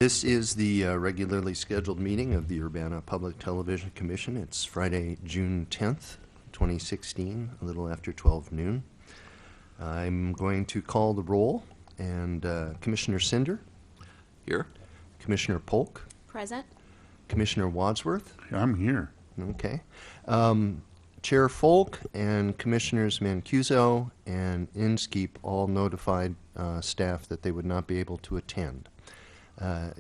This is the regularly scheduled meeting of the Urbana Public Television Commission. It's Friday, June 10th, 2016, a little after 12 noon. I'm going to call the roll, and Commissioner Cinder. Here. Commissioner Polk. Present. Commissioner Wadsworth. I'm here. Okay. Chair Folk and Commissioners Mancuso and Inskeep all notified staff that they would not be able to attend.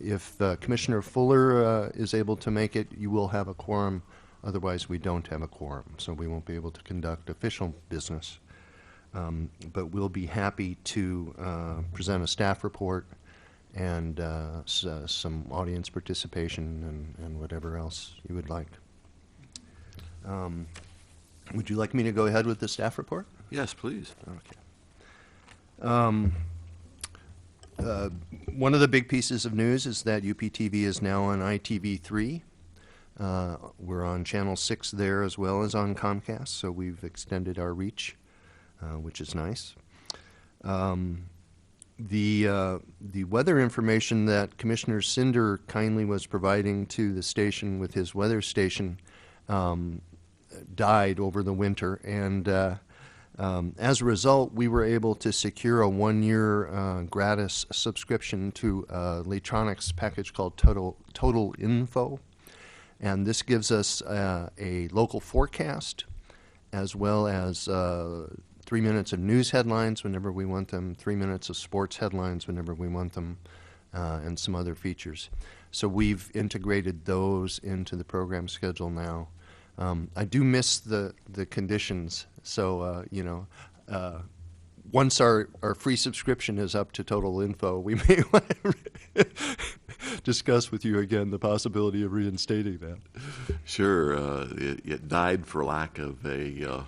If Commissioner Fuller is able to make it, you will have a quorum. Otherwise, we don't have a quorum, so we won't be able to conduct official business. But we'll be happy to present a staff report and some audience participation and whatever else you would like. Would you like me to go ahead with the staff report? Yes, please. Okay. One of the big pieces of news is that UPTV is now on ITV3. We're on Channel 6 there as well as on Comcast, so we've extended our reach, which is nice. The weather information that Commissioner Cinder kindly was providing to the station with his weather station died over the winter, and as a result, we were able to secure a one-year gratis subscription to a Laytronics package called Total Info, and this gives us a local forecast as well as 3 minutes of news headlines whenever we want them, 3 minutes of sports headlines whenever we want them, and some other features. So we've integrated those into the program schedule now. I do miss the conditions, so once our free subscription is up to Total Info, we may want to discuss with you again the possibility of reinstating that. Sure. It died for lack of a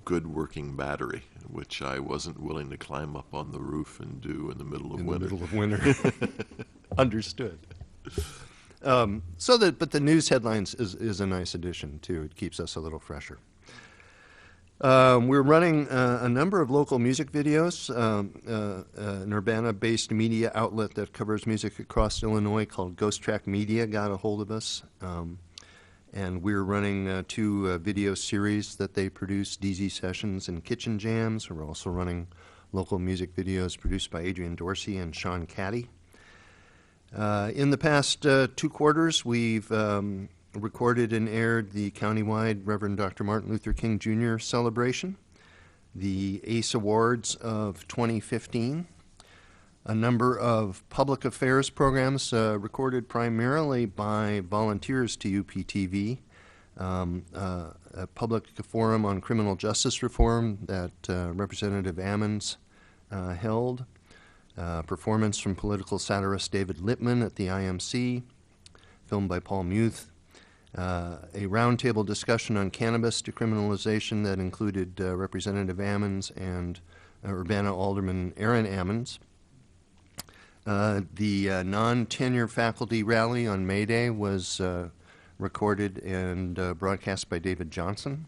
good working battery, which I wasn't willing to climb up on the roof and do in the middle of winter. In the middle of winter. Understood. But the news headlines is a nice addition too. It keeps us a little fresher. We're running a number of local music videos, an Urbana-based media outlet that covers music across Illinois called Ghost Track Media got a hold of us. And we're running two video series that they produce, DZ Sessions and Kitchen Jams. We're also running local music videos produced by Adrian Dorsey and Sean Caddy. In the past 2 quarters, we've recorded and aired the countywide Reverend Dr. Martin Luther King Jr. celebration, the ACE Awards of 2015, a number of public affairs programs recorded primarily by volunteers to UPTV, a public forum on criminal justice reform that Representative Ammons held, performance from political satirist David Lippman at the IMC, filmed by Paul Muth, a roundtable discussion on cannabis decriminalization that included Representative Ammons and Urbana Alderman Aaron Ammons, the non-tenure faculty rally on May Day was recorded and broadcast by David Johnson,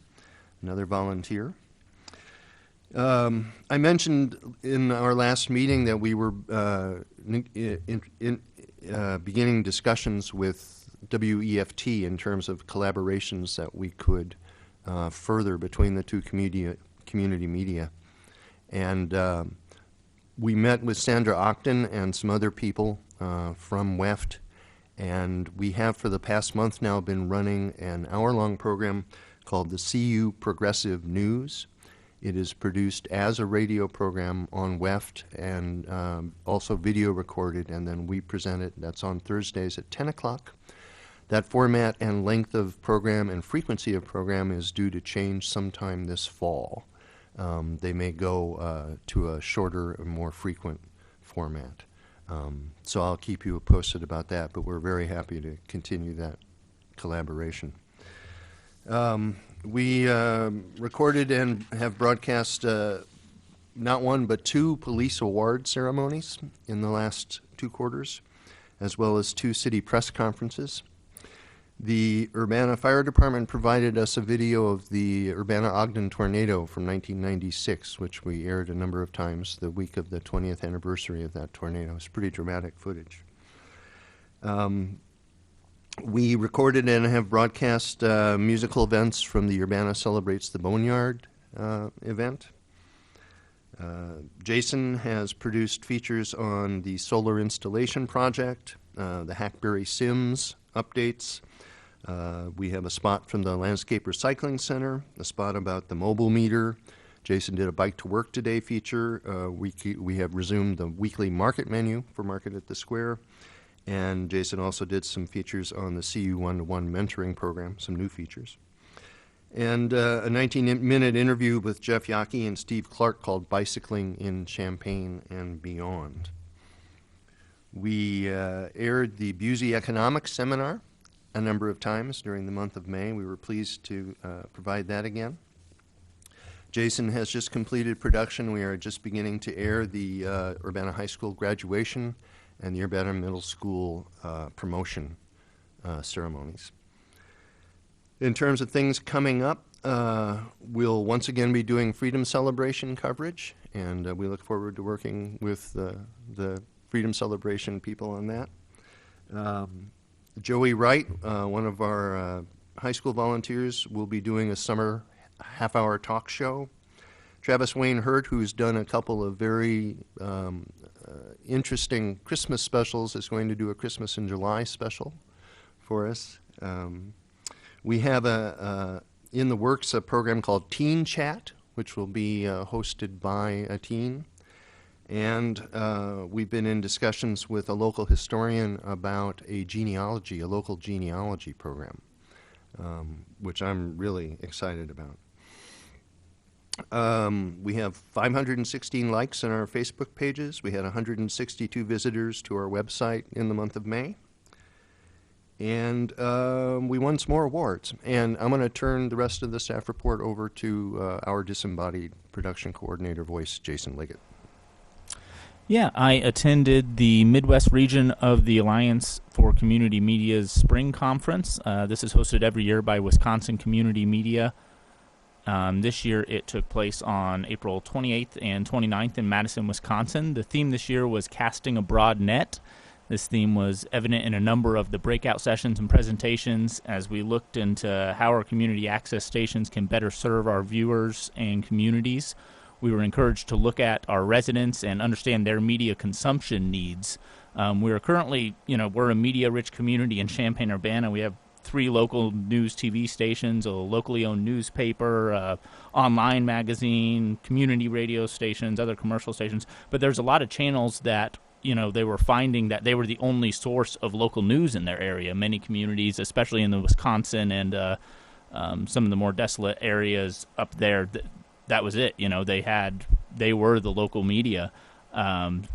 another volunteer. I mentioned in our last meeting that we were beginning discussions with WEFT in terms of collaborations that we could further between the two community media. And we met with Sandra Octon and some other people from WEFT, and we have for the past month now been running an hour-long program called the CU Progressive News. It is produced as a radio program on WEFT and also video recorded, and then we present it. That's on Thursdays at 10 o'clock. That format and length of program and frequency of program is due to change sometime this fall. They may go to a shorter and more frequent format. So I'll keep you posted about that, but we're very happy to continue that collaboration. We recorded and have broadcast not one but 2 police award ceremonies in the last 2 quarters, as well as 2 city press conferences. The Urbana Fire Department provided us a video of the Urbana-Ogden tornado from 1996, which we aired a number of times the week of the 20th anniversary of that tornado. It's pretty dramatic footage. We recorded and have broadcast musical events from the Urbana Celebrates the Boneyard event. Jason has produced features on the solar installation project, the Hackberry Sims updates. We have a spot from the Landscape Recycling Center, a spot about the mobile meter. Jason did a Bike to Work Today feature. We have resumed the weekly market menu for Market at the Square. And Jason also did some features on the CU one-to-one mentoring program, some new features. And a 19-minute interview with Jeff Yockey and Steve Clark called Bicycling in Champaign and Beyond. We aired the Busey Economics Seminar a number of times during the month of May. We were pleased to provide that again. Jason has just completed production. We are just beginning to air the Urbana High School graduation and the Urbana Middle School promotion ceremonies. In terms of things coming up, we'll once again be doing Freedom Celebration coverage, and we look forward to working with the Freedom Celebration people on that. Joey Wright, one of our high school volunteers, will be doing a summer half-hour talk show. Travis Wayne Hurt, who's done a couple of very interesting Christmas specials, is going to do a Christmas in July special for us. We have in the works a program called Teen Chat, which will be hosted by a teen. And we've been in discussions with a local historian about a local genealogy program, which I'm really excited about. We have 516 likes on our Facebook pages. We had 162 visitors to our website in the month of May. And we won some more awards. And I'm going to turn the rest of the staff report over to our disembodied production coordinator voice, Jason Liggett. Yeah, I attended the Midwest region of the Alliance for Community Media's Spring Conference. This is hosted every year by Wisconsin Community Media. This year it took place on April 28th and 29th in Madison, Wisconsin. The theme this year was Casting a Broad Net. This theme was evident in a number of the breakout sessions and presentations as we looked into how our community access stations can better serve our viewers and communities. We were encouraged to look at our residents and understand their media consumption needs. We are currently, we're a media-rich community in Champaign-Urbana. We have 3 local news TV stations, a locally owned newspaper, online magazine, community radio stations, other commercial stations. But there's a lot of channels that, they were finding that they were the only source of local news in their area. Many communities, especially in the Wisconsin and some of the more desolate areas up there, that was it. They were the local media.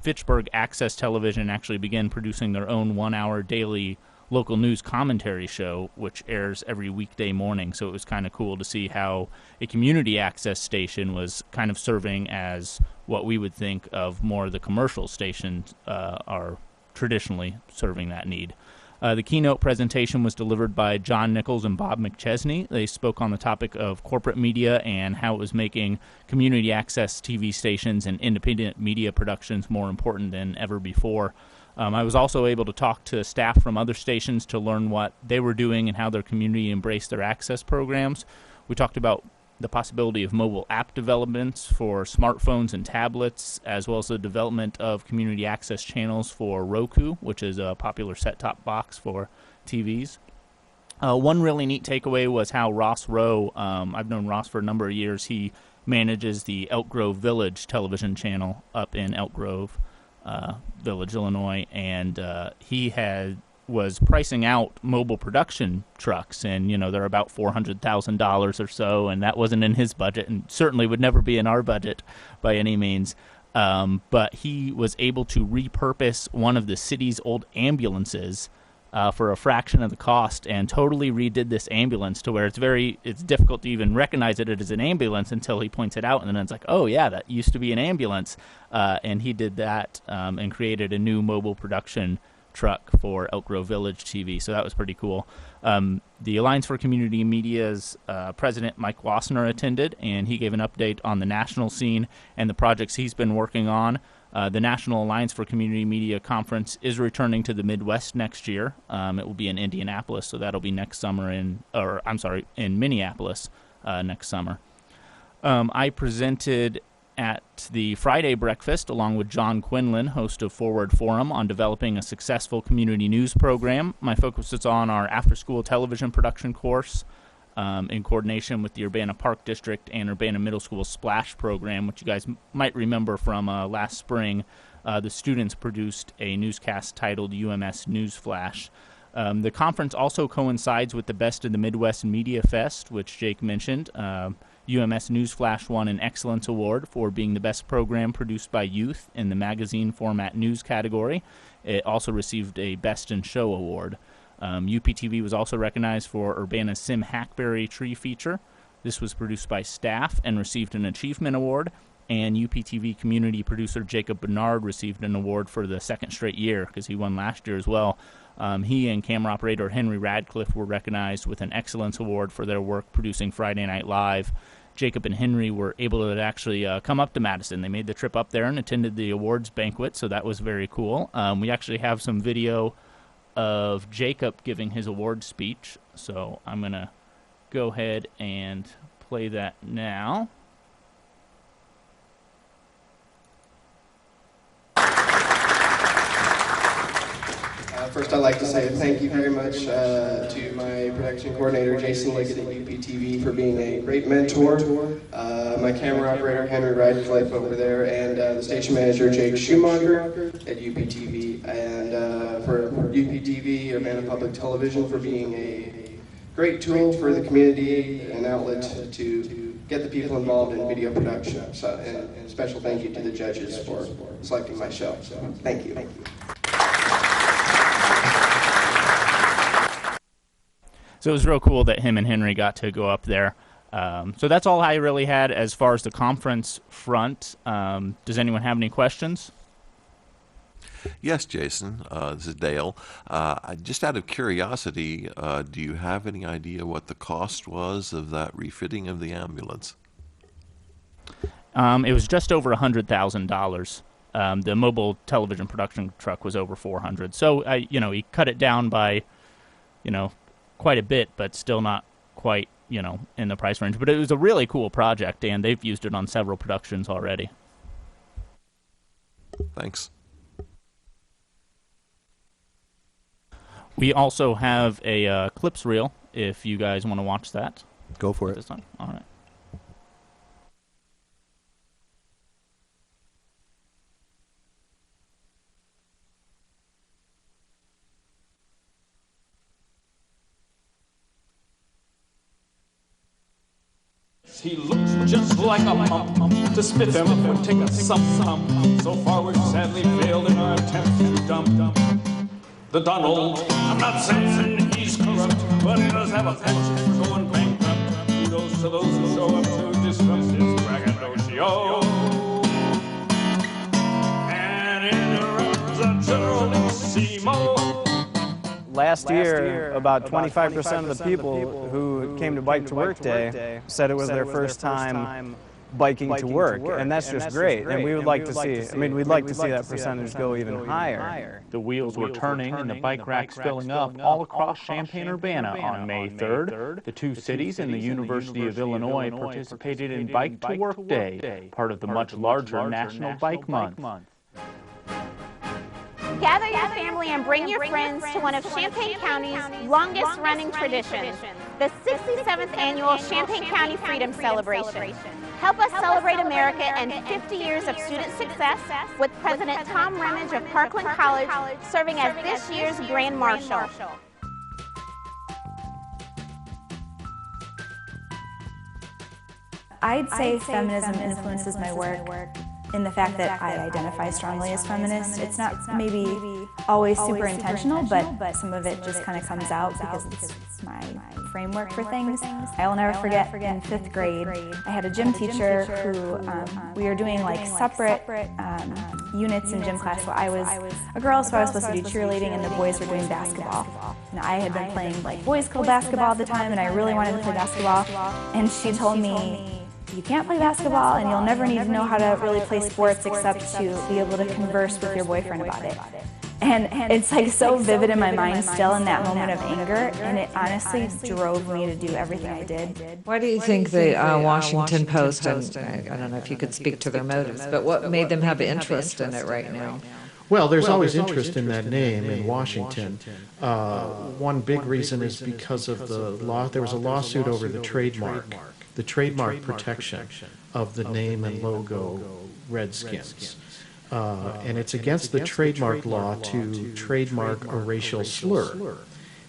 Fitchburg Access Television actually began producing their own 1-hour daily local news commentary show, which airs every weekday morning. So it was kind of cool to see how a community access station was kind of serving as what we would think of more the commercial stations are traditionally serving that need. The keynote presentation was delivered by John Nichols and Bob McChesney. They spoke on the topic of corporate media and how it was making community access TV stations and independent media productions more important than ever before. I was also able to talk to staff from other stations to learn what they were doing and how their community embraced their access programs. We talked about the possibility of mobile app developments for smartphones and tablets, as well as the development of community access channels for Roku, which is a popular set-top box for TVs. One really neat takeaway was how Ross Rowe, I've known Ross for a number of years, he manages the Elk Grove Village television channel up in Elk Grove Village, Illinois, and he was pricing out mobile production trucks, and they're about $400,000 or so, and that wasn't in his budget, and certainly would never be in our budget by any means. But he was able to repurpose one of the city's old ambulances for a fraction of the cost, and totally redid this ambulance to where it's difficult to even recognize it as an ambulance until he points it out, and then it's like, oh yeah, that used to be an ambulance. And he did that and created a new mobile production truck for Elk Grove Village TV, so that was pretty cool. The Alliance for Community Media's president, Mike Wassner, attended, and he gave an update on the national scene and the projects he's been working on. The National Alliance for Community Media Conference is returning to the Midwest next year. It will be in Indianapolis, so that'll be next summer in Minneapolis next summer. I presented at the Friday breakfast along with John Quinlan, host of Forward Forum, on developing a successful community news program. My focus is on our after-school television production course in coordination with the Urbana Park District and Urbana Middle School Splash program, which you guys might remember from last spring. The students produced a newscast titled UMS News Flash. The conference also coincides with the Best of the Midwest Media Fest, which Jake mentioned. UMS News Flash won an Excellence Award for being the best program produced by youth in the magazine format news category. It also received a Best in Show award. UPTV was also recognized for Urbana's Sim Hackberry Tree feature. This was produced by staff and received an Achievement Award. And UPTV community producer Jacob Bernard received an award for the second straight year because he won last year as well. He and camera operator Henry Radcliffe were recognized with an Excellence Award for their work producing Friday Night Live. Jacob and Henry were able to actually come up to Madison. They made the trip up there and attended the awards banquet, so that was very cool. We actually have some video of Jacob giving his award speech, so I'm going to go ahead and play that now. First, I'd like to say thank you very much to my production coordinator, Jason Liggett at UPTV, for being a great mentor, my camera operator, Henry Radcliffe over there, and the station manager, Jake Schumacher at UPTV, and for UPTV, Urbana Public Television, for being a great tool for the community, an outlet to get the people involved in video production. So, and a special thank you to the judges for selecting my show. So, thank you. So it was real cool that him and Henry got to go up there. So that's all I really had as far as the conference front. Does anyone have any questions? Yes, Jason. This is Dale. Just out of curiosity, do you have any idea what the cost was of that refitting of the ambulance? It was just over $100,000. The mobile television production truck was over $400,000. So, he cut it down by, quite a bit, but still not quite, in the price range. But it was a really cool project, and they've used it on several productions already. Thanks. We also have a clips reel, if you guys want to watch that. Go for it. This time. All right. He looks just like a mump. To spit him would take a sum. So far we've sadly failed in our attempt to dump the Donald. I'm not saying he's corrupt, but he does have a penchant for going bankrupt. Kudos to those who show up to disrupt his braggadocio and interrupt the generalissimo. Last year, about 25% of the people who came to Bike to Work Day said it was their first time biking to work, and that's just great. And we would like to see, we'd like to see that percentage go even higher. The wheels were turning and the bike racks filling up all across Champaign-Urbana on May 3rd. The two cities and the University of Illinois participated in Bike to Work Day, part of the much larger National Bike Month. Gather your family and bring your friends to one of Champaign County's longest running traditions, the 67th annual Champaign County Freedom Celebration. Help us celebrate America and 50 years of student success with President Tom Remage of Parkland College serving as this year's Grand Marshal. I'd say feminism influences my work in the fact that I identify strongly as feminist. It's not maybe always super intentional, but some of it just kind of comes out because it's my framework for things. I will never forget in 5th grade, I had a gym teacher who, we were doing like separate units in gym class. So I was a girl, so I was supposed to do cheerleading, and the boys were doing basketball. And I had been playing like boys' club basketball at the time, and I really wanted to play basketball. And she told me, you can't play basketball and you'll never need to know how to really play sports except to be able to converse with your boyfriend about it. And it's like so vivid in my mind still in that moment of anger, and it honestly drove me to do everything I did. Why do you think the Washington Post, and I don't know if you could speak to their motives, but what made them have interest in it right now? Well, there's always interest in that name in Washington. One big reason is because of the law. There was a lawsuit over the trademark protection of the name and logo Redskins. And it's against the trademark law to trademark a racial slur.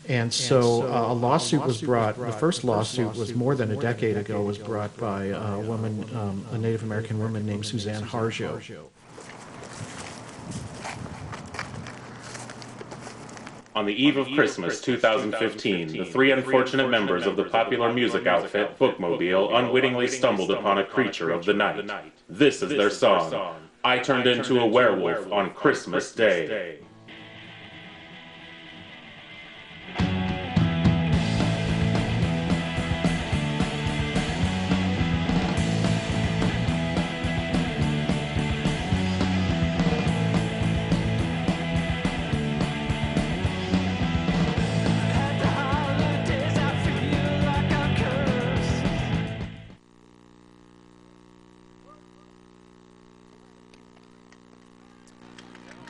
And so a lawsuit was brought, the first lawsuit was more than a decade ago, was brought by a woman, a Native American woman named Suzanne Harjo. On the eve of Christmas 2015, the three unfortunate members of the popular music outfit Bookmobile unwittingly stumbled upon a creature of the night. This is their song, I Turned Into a Werewolf on Christmas Day.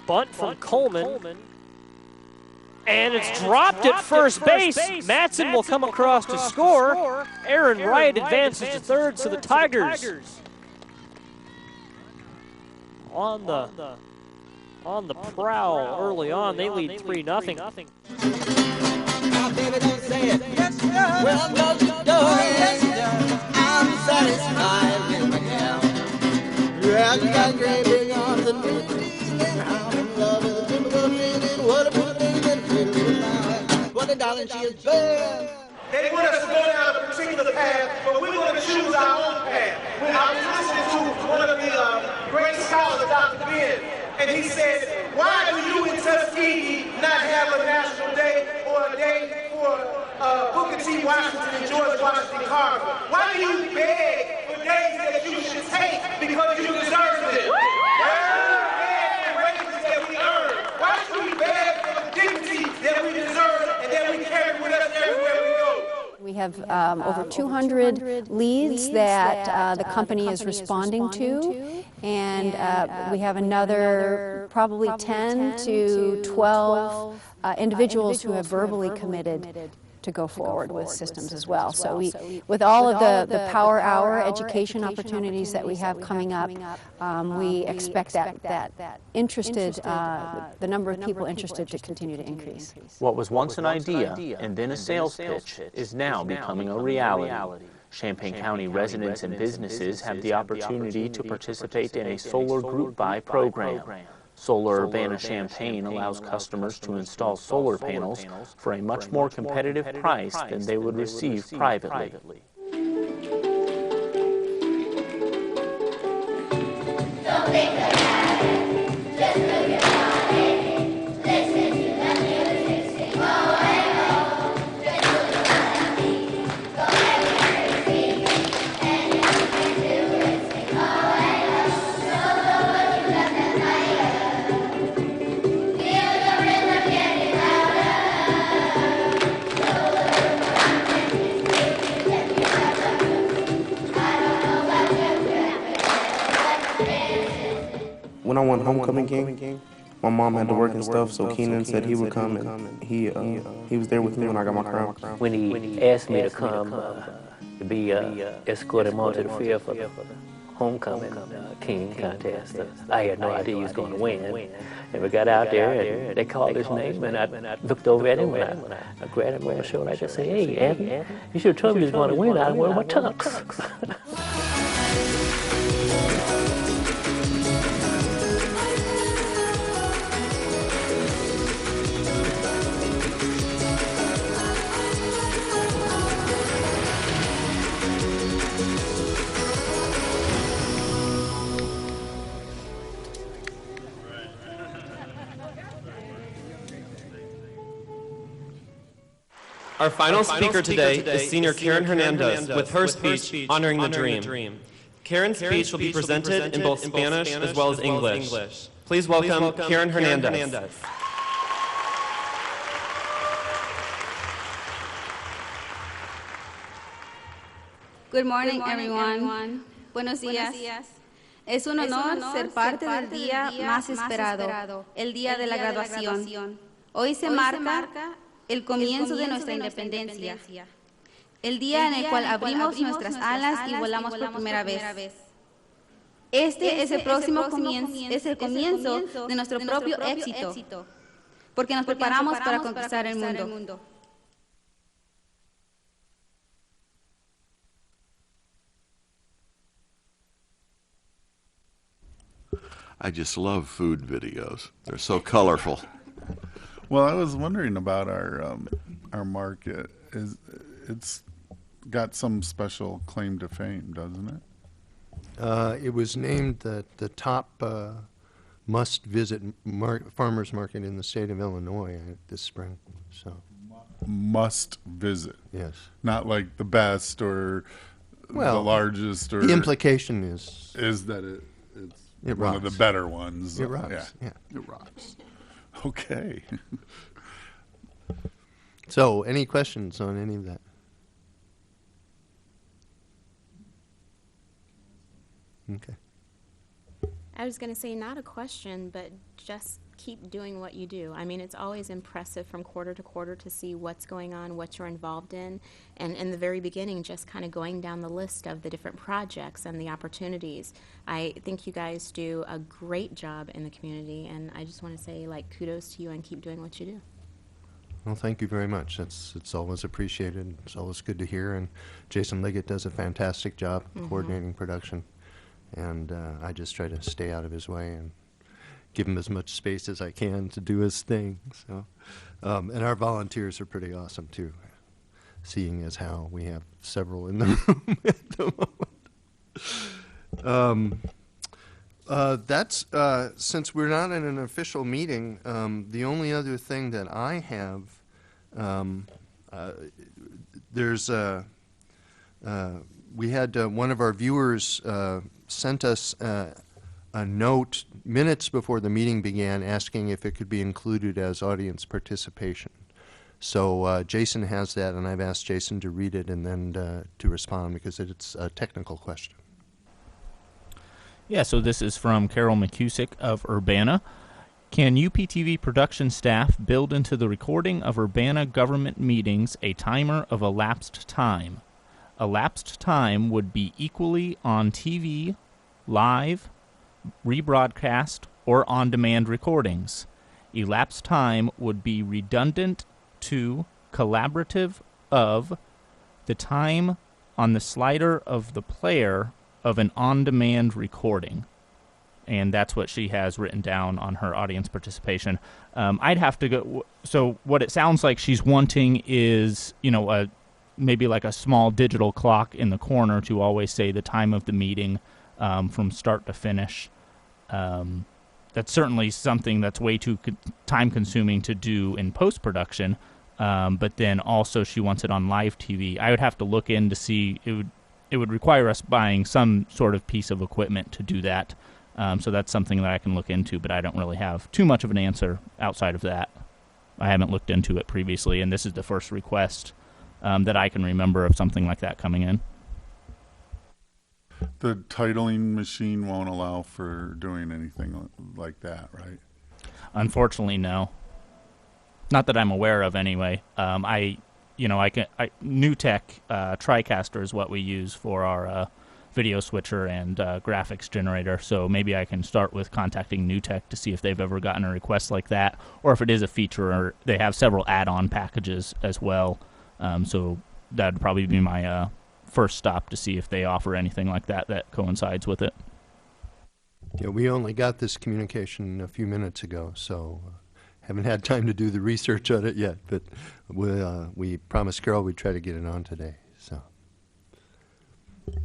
Bunt from Coleman, and it's dropped at first base. Matson will come across to score. Aaron Wright advances to third, so the Tigers on the prowl early on. They lead 3-0. Now, baby, don't say it. Well, don't you do it. I'm satisfied with my gal. Yeah, you got great big arms and I'm in love with a typical lady. What a pretty and pretty little lie. What a darling, she is bad. They want us to go down a particular path, but we're going to choose our own path. When I was listening to one of the great scholars, Dr. Ben, and he said, why do you in Tuskegee not have a national day or a day for Booker T. Washington and George Washington Carver? Why do you beg for days that you should take because you deserve it? Why should we beg for the dignity that we deserve and that we carry with us everywhere we go? We have over 200 leads that the company is responding to, and we have another probably 10 to 12 individuals who have verbally committed to go forward with systems as well. So with all of the Power Hour education opportunities that we have coming up, we expect that the number of people interested to continue to increase. What was once an idea and then a sales pitch is now becoming a reality. Champaign County residents and businesses have the opportunity to participate in a solar group buy program. Solar Urbana-Champaign allows customers to install solar panels for a much more competitive price than they would receive privately. When I won homecoming game, my mom had to work and stuff, so Keenan said he would come, and he was there with me when I got my crown. When he asked me to come to be escort him onto the field for the homecoming king contest, I had no idea he was going to win. And we got out there, and they called his name, and I looked over at him, and I grabbed him by the shoulder. I just said, "Hey, Abby, you should have told me he was going to win. I'd wear my tux." Our final speaker today is Senior Karen Hernandez with her speech honoring the dream. Karen's speech will be presented in both Spanish as well as English. Please welcome Karen Hernandez. Good morning, everyone. Buenos días. Es un honor ser parte del día más esperado, el día de la graduación. Hoy se marca el comienzo de nuestra independencia, el día en el cual abrimos nuestras alas y volamos por primera vez. Este es el próximo comienzo, es el comienzo de nuestro propio éxito, porque nos preparamos para conquistar el mundo. I just love food videos. They're so colorful. Well, I was wondering about our market. It's got some special claim to fame, doesn't it? It was named the top must-visit farmers market in the state of Illinois this spring. So must visit. Yes. Not like the best or the largest. Or the implication is that it's one rocks. of the better ones. It rocks. Yeah. It rocks. Okay. So, any questions on any of that? Okay. I was going to say not a question, but just keep doing what you do. I mean, it's always impressive from quarter to quarter to see what's going on, what you're involved in, and in the very beginning, just kind of going down the list of the different projects and the opportunities. I think you guys do a great job in the community, and I just want to say, like, kudos to you and keep doing what you do. Well, thank you very much. It's always appreciated. It's always good to hear, and Jason Liggett does a fantastic job coordinating production, and I just try to stay out of his way and give him as much space as I can to do his thing. So, and our volunteers are pretty awesome too, seeing as how we have several in the room at the moment. That's since we're not in an official meeting. The only other thing that I have, we had one of our viewers sent us a note minutes before the meeting began asking if it could be included as audience participation. So Jason has that, and I've asked Jason to read it and then to respond because it's a technical question. Yeah, so this is from Carol McCusick of Urbana. Can UPTV production staff build into the recording of Urbana government meetings a timer of elapsed time? Elapsed time would be equally on TV, live, rebroadcast, or on-demand recordings. Elapsed time would be redundant to, collaborative of, the time on the slider of the player of an on-demand recording. And that's what she has written down on her audience participation. I'd have to go... So what it sounds like she's wanting is, maybe like a small digital clock in the corner to always say the time of the meeting from start to finish. That's certainly something that's way too time-consuming to do in post-production, but then also she wants it on live TV. I would have to look in to see... It would require us buying some sort of piece of equipment to do that. So that's something that I can look into, but I don't really have too much of an answer outside of that. I haven't looked into it previously, and this is the first request that I can remember of something like that coming in. The titling machine won't allow for doing anything like that, right? Unfortunately, no. Not that I'm aware of, anyway. NewTek TriCaster is what we use for our video switcher and graphics generator. So maybe I can start with contacting NewTek to see if they've ever gotten a request like that, or if it is a feature, or they have several add-on packages as well. So that'd probably be my first stop to see if they offer anything like that that coincides with it. Yeah, we only got this communication a few minutes ago, so haven't had time to do the research on it yet. But we promised Carol we'd try to get it on today. So.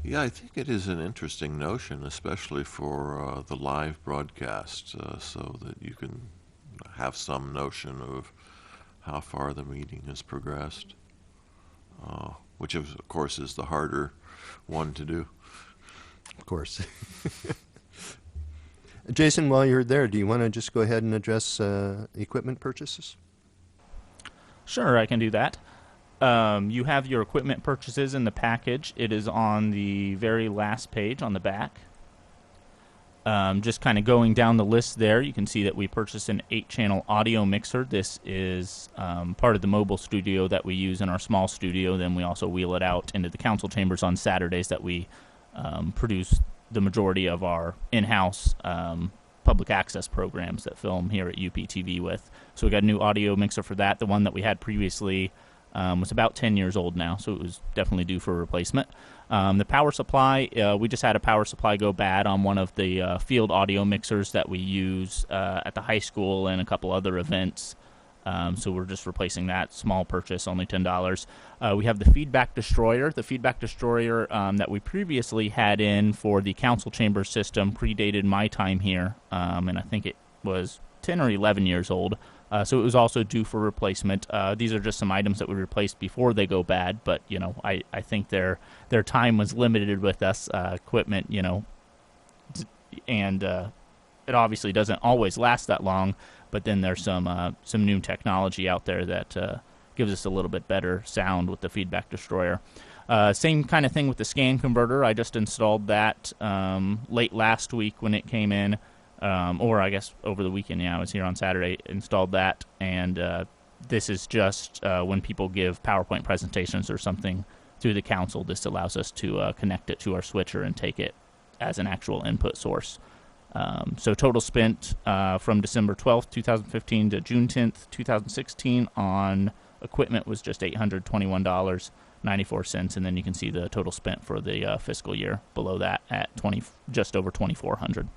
Yeah, I think it is an interesting notion, especially for the live broadcast, so that you can have some notion of how far the meeting has progressed. which of course is the harder one to do. Of course. Jason, while you're there, do you want to just go ahead and address equipment purchases? Sure, I can do that. You have your equipment purchases in the package. It is on the very last page on the back. Just kind of going down the list there, you can see that we purchased an 8-channel audio mixer. This is part of the mobile studio that we use in our small studio. Then we also wheel it out into the council chambers on Saturdays that we produce the majority of our in-house public access programs that film here at UPTV with. So we got a new audio mixer for that. The one that we had previously was about 10 years old now, so it was definitely due for a replacement. The power supply, we just had a power supply go bad on one of the field audio mixers that we use at the high school and a couple other events. So we're just replacing that. Small purchase, only $10. We have the feedback destroyer. The feedback destroyer that we previously had in for the council chamber system predated my time here, and I think it was 10 or 11 years old. So it was also due for replacement. These are just some items that we replaced before they go bad, but you know, I think their time was limited with us equipment, you know, and it obviously doesn't always last that long. But then there's some new technology out there that gives us a little bit better sound with the feedback destroyer. Same kind of thing with the scan converter. I just installed that late last week when it came in. Or I guess over the weekend, I was here on Saturday, installed that, and this is just when people give PowerPoint presentations or something through the council, this allows us to connect it to our switcher and take it as an actual input source. So total spent from December 12th, 2015 to June 10th, 2016 on equipment was just $821.94, and then you can see the total spent for the fiscal year below that at just over $2,400.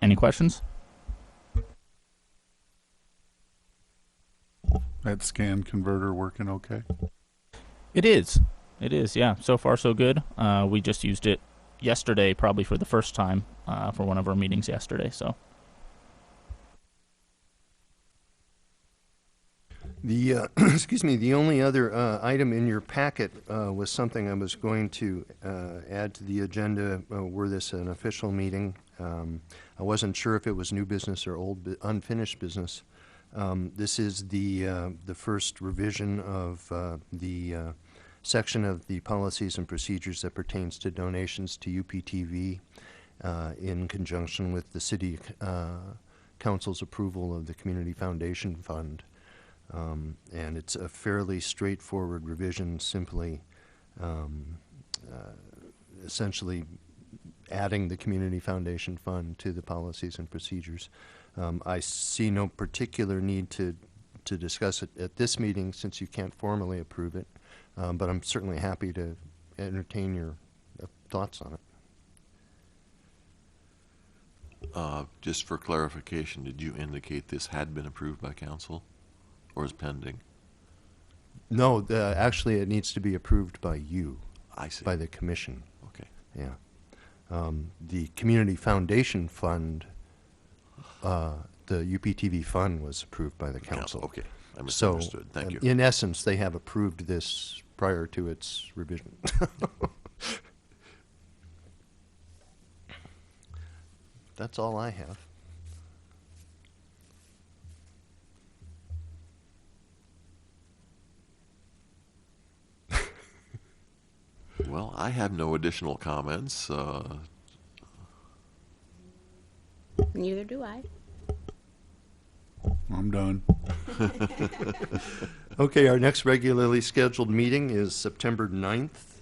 Any questions? That scan converter working okay? It is, yeah. So far, so good. We just used it yesterday, probably for the first time for one of our meetings yesterday. So the excuse me. The only other item in your packet was something I was going to add to the agenda. Were this an official meeting? I wasn't sure if it was new business or unfinished business. This is the first revision of the section of the policies and procedures that pertains to donations to UPTV in conjunction with the City Council's approval of the Community Foundation Fund. And it's a fairly straightforward revision, simply essentially adding the Community Foundation Fund to the policies and procedures. I see no particular need to discuss it at this meeting since you can't formally approve it, but I'm certainly happy to entertain your thoughts on it. Just for clarification, did you indicate this had been approved by council or is pending? No, actually it needs to be approved by you. I see. By the commission. Okay. Yeah. The Community Foundation Fund, the UPTV fund was approved by the council. Okay, I misunderstood. So, Thank you. In essence, they have approved this prior to its revision. That's all I have. Well, I have no additional comments. Neither do I. I'm done. Okay, our next regularly scheduled meeting is September 9th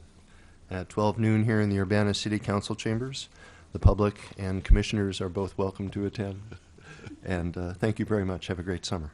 at 12 noon here in the Urbana City Council chambers. The public and commissioners are both welcome to attend. And thank you very much. Have a great summer.